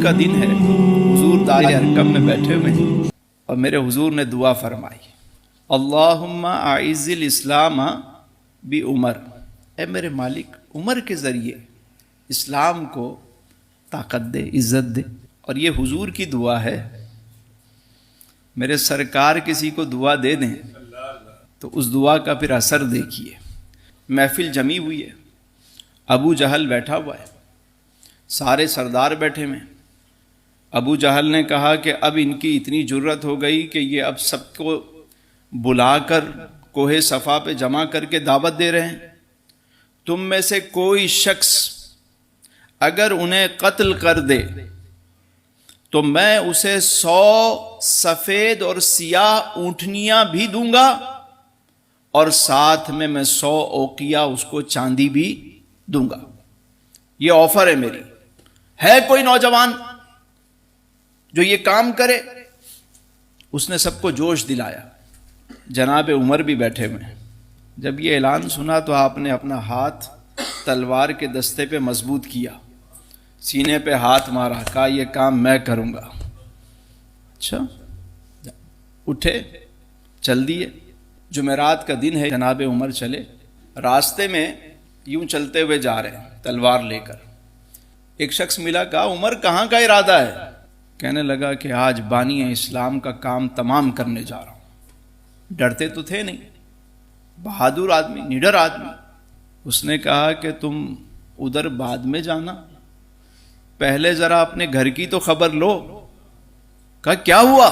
کا دن ہے، حضور دار ارقم میں بیٹھے ہوئے ہیں اور میرے حضور نے دعا فرمائی، اللہم اعز الاسلام بعمر، اے میرے مالک عمر کے ذریعے اسلام کو طاقت دے، عزت دے۔ اور یہ حضور کی دعا ہے، میرے سرکار کسی کو دعا دے دیں تو اس دعا کا پھر اثر دیکھیے۔ محفل جمی ہوئی ہے، ابو جہل بیٹھا ہوا ہے، سارے سردار بیٹھے ہوئے ہیں۔ ابو جہل نے کہا کہ اب ان کی اتنی جرت ہو گئی کہ یہ اب سب کو بلا کر کوہ صفا پہ جمع کر کے دعوت دے رہے ہیں، تم میں سے کوئی شخص اگر انہیں قتل کر دے تو میں اسے 100 سفید اور سیاہ اونٹنیاں بھی دوں گا اور ساتھ میں 100 اوقیہ اس کو چاندی بھی دوں گا۔ یہ آفر ہے میری، ہے کوئی نوجوان جو یہ کام کرے؟ اس نے سب کو جوش دلایا۔ جناب عمر بھی بیٹھے ہوئے ہیں۔ جب یہ اعلان سنا تو آپ نے اپنا ہاتھ تلوار کے دستے پہ مضبوط کیا، سینے پہ ہاتھ مارا، کہا یہ کام میں کروں گا۔ اچھا، اٹھے، چل دیے۔ جمعرات کا دن ہے، جناب عمر چلے، راستے میں یوں چلتے ہوئے جا رہے ہیں تلوار لے کر۔ ایک شخص ملا، کہا عمر کہاں کا ارادہ ہے؟ کہنے لگا کہ آج بانی اسلام کا کام تمام کرنے جا رہا ہوں۔ ڈرتے تو تھے نہیں، بہادر آدمی، نڈر آدمی۔ اس نے کہا کہ تم ادھر بعد میں جانا، پہلے ذرا اپنے گھر کی تو خبر لو۔ کہا کیا ہوا؟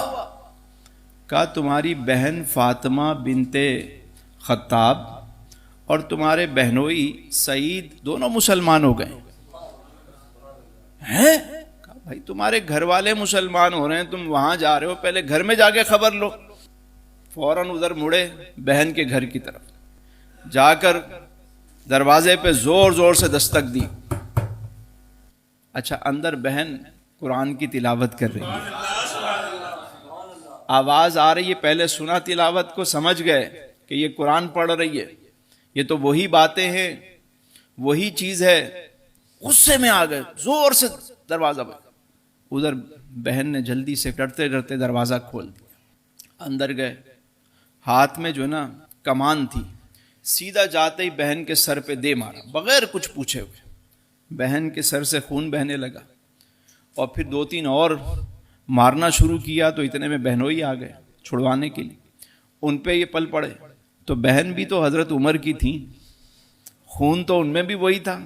کہا تمہاری بہن فاطمہ بنت خطاب اور تمہارے بہنوئی سعید دونوں مسلمان ہو گئے ہیں۔ کہا بھائی تمہارے گھر والے مسلمان ہو رہے ہیں، تم وہاں جا رہے ہو، پہلے گھر میں جا کے خبر لو۔ فوراً ادھر مڑے بہن کے گھر کی طرف، جا کر دروازے پہ زور زور سے دستک دی۔ اچھا، اندر بہن قرآن کی تلاوت کر رہی ہے، آواز آ رہی ہے، پہلے سنا تلاوت کو، سمجھ گئے کہ یہ قرآن پڑھ رہی ہے، یہ تو وہی باتیں ہیں، وہی چیز ہے۔ غصے میں آ گئے، زور سے دروازہ بند۔ ادھر بہن نے جلدی سے ڈرتے ڈرتے دروازہ کھول دیا، اندر گئے۔ ہاتھ میں جو نا کمان تھی، سیدھا جاتے ہی بہن کے سر پہ دے مارا، بغیر کچھ پوچھے ہوئے۔ بہن کے سر سے خون بہنے لگا، اور پھر 2-3 اور مارنا شروع کیا، تو اتنے میں بہنوئی آ گئے چھڑوانے کے لیے۔ ان پہ یہ پل پڑے، تو بہن بھی تو حضرت عمر کی تھی، خون تو ان میں بھی وہی تھا۔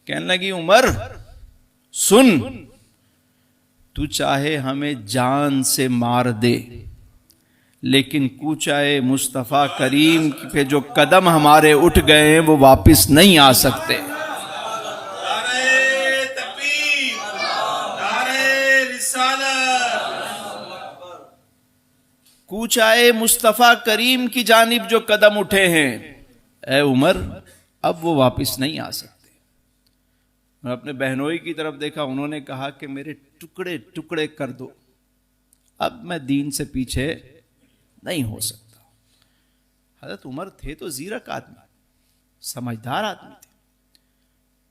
کہنے لگی عمر سن، تو چاہے ہمیں جان سے مار دے، لیکن کوچائے مصطفیٰ کریم پہ جو قدم ہمارے اٹھ گئے ہیں وہ واپس نہیں آ سکتے۔ کوچائے مصطفیٰ کریم کی جانب جو قدم اٹھے ہیں اے عمر، اب وہ واپس نہیں آ سکتے۔ میں اپنے بہنوئی کی طرف دیکھا، انہوں نے کہا کہ میرے ٹکڑے ٹکڑے کر دو، اب میں دین سے پیچھے نہیں ہو سکتا۔ حضرت عمر تھے تو زیرک آدمی، سمجھدار آدمی تھے،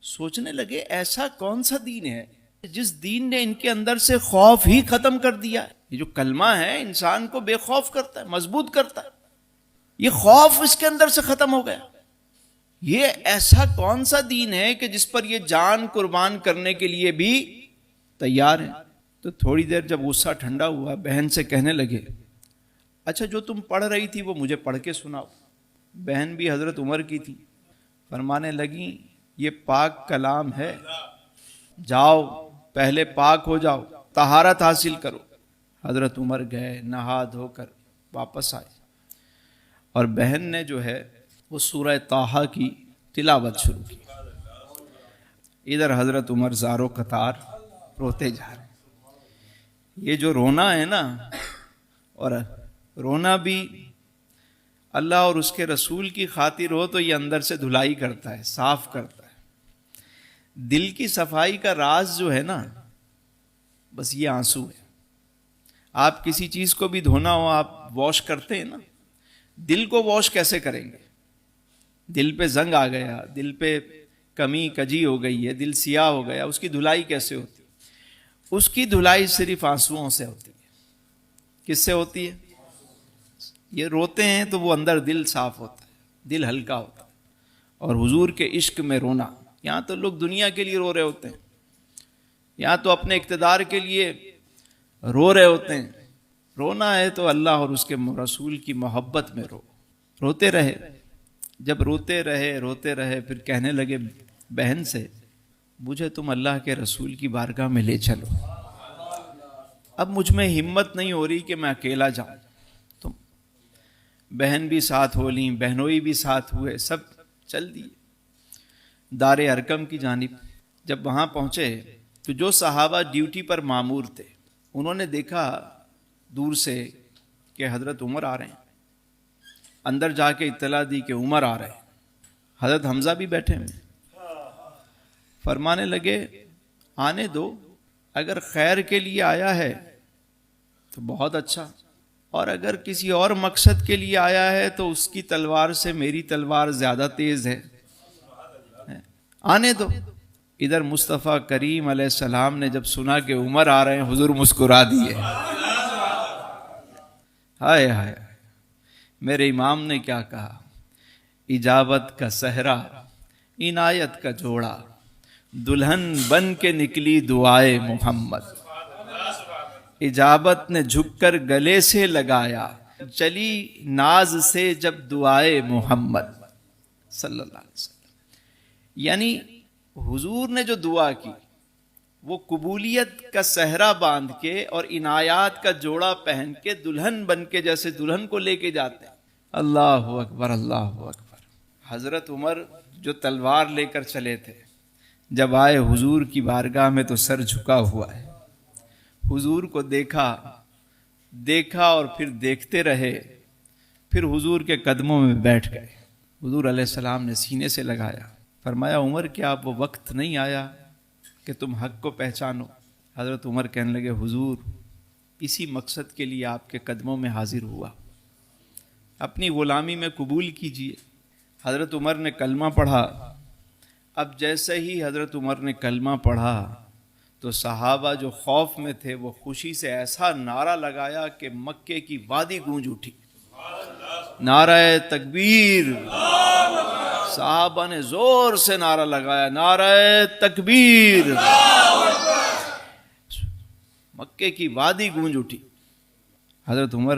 سوچنے لگے ایسا کون سا دین ہے جس دین نے ان کے اندر سے خوف ہی ختم کر دیا ہے۔ یہ جو کلمہ ہے انسان کو بے خوف کرتا ہے، مضبوط کرتا ہے، یہ خوف اس کے اندر سے ختم ہو گیا۔ یہ ایسا کون سا دین ہے کہ جس پر یہ جان قربان کرنے کے لیے بھی تیار ہے؟ تو تھوڑی دیر جب غصہ ٹھنڈا ہوا، بہن سے کہنے لگے اچھا جو تم پڑھ رہی تھی وہ مجھے پڑھ کے سناؤ۔ بہن بھی حضرت عمر کی تھی، فرمانے لگی یہ پاک کلام ہے، جاؤ پہلے پاک ہو جاؤ، طہارت حاصل کرو۔ حضرت عمر گئے، نہا دھو کر واپس آئے، اور بہن نے جو ہے وہ سورہ طٰہٰ کی تلاوت شروع کی۔ ادھر حضرت عمر زار و قطار روتے جا رہے ہیں۔ یہ جو رونا ہے نا، اور رونا بھی اللہ اور اس کے رسول کی خاطر ہو تو یہ اندر سے دھلائی کرتا ہے، صاف کرتا ہے۔ دل کی صفائی کا راز جو ہے نا، بس یہ آنسو ہے۔ آپ کسی چیز کو بھی دھونا ہو، آپ واش کرتے ہیں نا، دل کو واش کیسے کریں گے؟ دل پہ زنگ آ گیا، دل پہ کمی کجی ہو گئی ہے، دل سیاہ ہو گیا، اس کی دھلائی کیسے ہوتی؟ اس کی دھلائی صرف آنسوؤں سے ہوتی ہے. کس سے ہوتی ہے؟ یہ روتے ہیں تو وہ اندر دل صاف ہوتا ہے, دل ہلکا ہوتا ہے. اور حضور کے عشق میں رونا, یہاں تو لوگ دنیا کے لیے رو رہے ہوتے ہیں, یہاں تو اپنے اقتدار کے لیے رو رہے ہوتے ہیں. رونا ہے تو اللہ اور اس کے رسول کی محبت میں روتے رہے. جب روتے رہے پھر کہنے لگے بہن سے, مجھے تم اللہ کے رسول کی بارگاہ میں لے چلو, اب مجھ میں ہمت نہیں ہو رہی کہ میں اکیلا جاؤں. تم بہن بھی ساتھ ہو لیں, بہنوئی بھی ساتھ ہوئے, سب چل دیے دار ارقم کی جانب. جب وہاں پہنچے تو جو صحابہ ڈیوٹی پر مامور تھے انہوں نے دیکھا دور سے کہ حضرت عمر آ رہے ہیں. اندر جا کے اطلاع دی کہ عمر آ رہے ہیں. حضرت حمزہ بھی بیٹھے ہیں. فرمانے لگے آنے دو, اگر خیر کے لیے آیا ہے تو بہت اچھا, اور اگر کسی اور مقصد کے لیے آیا ہے تو اس کی تلوار سے میری تلوار زیادہ تیز ہے, آنے دو. ادھر مصطفیٰ کریم علیہ السلام نے جب سنا کہ عمر آ رہے ہیں, حضور مسکرا دیے. ہائے ہائے, میرے امام نے کیا کہا, اجابت کا صحرا عنایت کا جوڑا, دلہن بن کے نکلی دعائے محمد. اجابت نے جھک کر گلے سے لگایا, چلی ناز سے جب دعائے محمد صلی اللہ علیہ وسلم. یعنی حضور نے جو دعا کی وہ قبولیت کا صحرا باندھ کے اور عنایات کا جوڑا پہن کے دلہن بن کے, جیسے دلہن کو لے کے جاتے ہیں. اللہ اکبر, اللہ اکبر. حضرت عمر جو تلوار لے کر چلے تھے, جب آئے حضور کی بارگاہ میں تو سر جھکا ہوا ہے. حضور کو دیکھا اور پھر دیکھتے رہے, پھر حضور کے قدموں میں بیٹھ گئے. حضور علیہ السلام نے سینے سے لگایا, فرمایا عمر کیا اب وہ وقت نہیں آیا کہ تم حق کو پہچانو؟ حضرت عمر کہنے لگے حضور اسی مقصد کے لیے آپ کے قدموں میں حاضر ہوا, اپنی غلامی میں قبول کیجئے. حضرت عمر نے کلمہ پڑھا. اب جیسے ہی حضرت عمر نے کلمہ پڑھا تو صحابہ جو خوف میں تھے وہ خوشی سے ایسا نعرہ لگایا کہ مکے کی وادی گونج اٹھی. نعرہ تکبیر, صحابہ نے زور سے نعرہ لگایا, نعرہ تکبیر. مکے کی وادی گونج اٹھی. حضرت عمر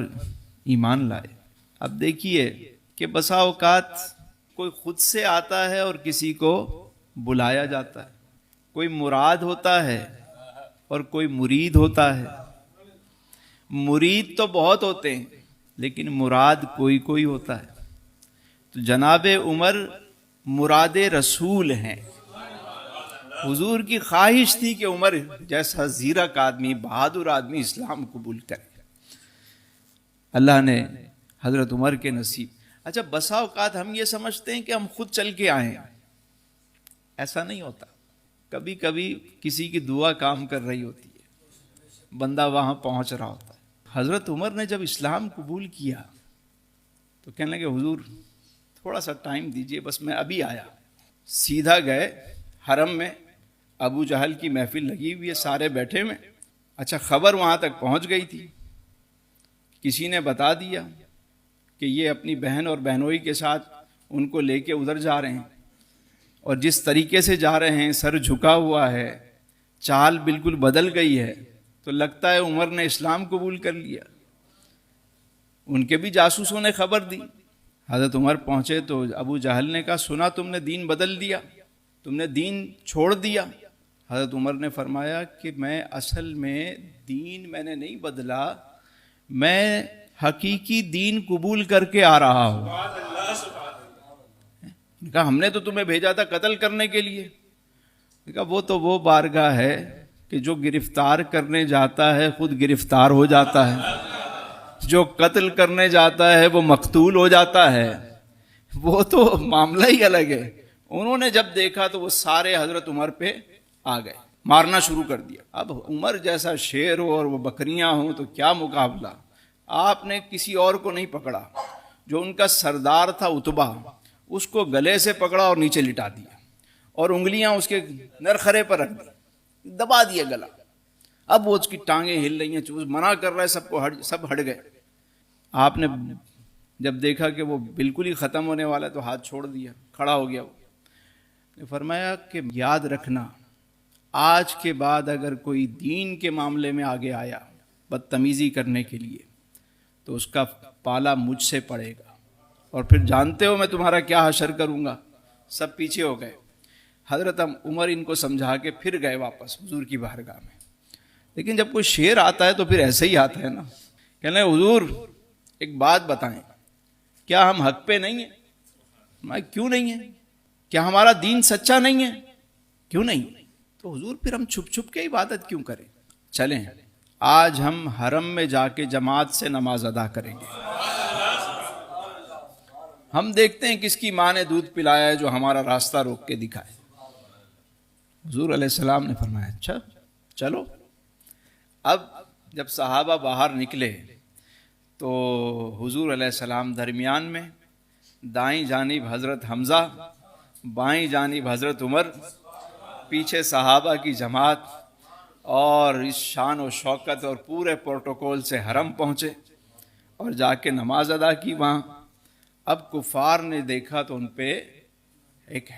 ایمان لائے. اب دیکھیے کہ بسا اوقات کوئی خود سے آتا ہے اور کسی کو بلایا جاتا ہے, کوئی مراد ہوتا ہے اور کوئی مرید ہوتا ہے. مرید تو بہت ہوتے ہیں لیکن مراد کوئی ہوتا ہے. تو جناب عمر مراد رسول ہیں. حضور کی خواہش تھی کہ عمر جیسا زیرک آدمی, بہادر آدمی اسلام قبول کرے. اللہ نے حضرت عمر کے نصیب. اچھا بسا اوقات ہم یہ سمجھتے ہیں کہ ہم خود چل کے آئیں, ایسا نہیں ہوتا. کبھی کبھی کسی کی دعا کام کر رہی ہوتی ہے, بندہ وہاں پہنچ رہا ہوتا ہے. حضرت عمر نے جب اسلام قبول کیا تو کہنے لگے حضور تھوڑا سا ٹائم دیجئے, بس میں ابھی آیا. سیدھا گئے حرم میں, ابو جہل کی محفل لگی ہوئی ہے, سارے بیٹھے ہوئے. اچھا خبر وہاں تک پہنچ گئی تھی, کسی نے بتا دیا کہ یہ اپنی بہن اور بہنوئی کے ساتھ ان کو لے کے ادھر جا رہے ہیں, اور جس طریقے سے جا رہے ہیں سر جھکا ہوا ہے, چال بالکل بدل گئی ہے, تو لگتا ہے عمر نے اسلام قبول کر لیا. ان کے بھی جاسوسوں نے خبر دی. حضرت عمر پہنچے تو ابو جہل نے کہا سنا تم نے دین بدل دیا, تم نے دین چھوڑ دیا. حضرت عمر نے فرمایا کہ میں اصل میں دین میں نے نہیں بدلا, میں حقیقی دین قبول کر کے آ رہا ہوں. کہا ہم نے تو تمہیں بھیجا تھا قتل کرنے کے لیے. کہا وہ تو وہ بارگاہ ہے کہ جو گرفتار کرنے جاتا ہے خود گرفتار ہو جاتا ہے, جو قتل کرنے جاتا ہے وہ مقتول ہو جاتا ہے. وہ تو معاملہ ہی الگ ہے. انہوں نے جب دیکھا تو وہ سارے حضرت عمر پہ آ گئے, مارنا شروع کر دیا. اب عمر جیسا شیر ہو اور وہ بکریاں ہوں تو کیا مقابلہ. آپ نے کسی اور کو نہیں پکڑا, جو ان کا سردار تھا عتبہ, اس کو گلے سے پکڑا اور نیچے لٹا دیا, اور انگلیاں اس کے نرخرے پر رکھ دی, دبا دیا گلا. اب وہ اس کی ٹانگیں ہل رہی ہیں، چوز منع کر رہا ہے، سب ہٹ گئے. آپ نے جب دیکھا کہ وہ بالکل ہی ختم ہونے والا ہے تو ہاتھ چھوڑ دیا، کھڑا ہو گیا. وہ فرمایا کہ یاد رکھنا، آج کے بعد اگر کوئی دین کے معاملے میں آگے آیا بدتمیزی کرنے کے لیے تو اس کا پالا مجھ سے پڑے گا، اور پھر جانتے ہو میں تمہارا کیا حشر کروں گا. سب پیچھے ہو گئے. حضرت عمر ان کو سمجھا کے پھر گئے واپس حضور کی بارگاہ میں. لیکن جب کوئی شعر آتا ہے تو پھر ایسے ہی آتا ہے نا. کہنے لگے حضور ایک بات بتائیں، کیا ہم حق پہ نہیں ہیں؟ میں کیوں نہیں ہے؟ کیا ہمارا دین سچا نہیں ہے؟ کیوں نہیں؟ تو حضور پھر ہم چھپ چھپ کے عبادت کیوں کریں؟ چلیں آج ہم حرم میں جا کے جماعت سے نماز ادا کریں گے. ہم دیکھتے ہیں کس کی ماں نے دودھ پلایا ہے جو ہمارا راستہ روک کے دکھائے. حضور علیہ السلام نے فرمایا اچھا چلو. اب جب صحابہ باہر نکلے تو حضور علیہ السلام درمیان میں، دائیں جانب حضرت حمزہ، بائیں جانب حضرت عمر، پیچھے صحابہ کی جماعت، اور اس شان و شوکت اور پورے پروٹوکول سے حرم پہنچے اور جا کے نماز ادا کی وہاں. اب کفار نے دیکھا تو ان پہ ایک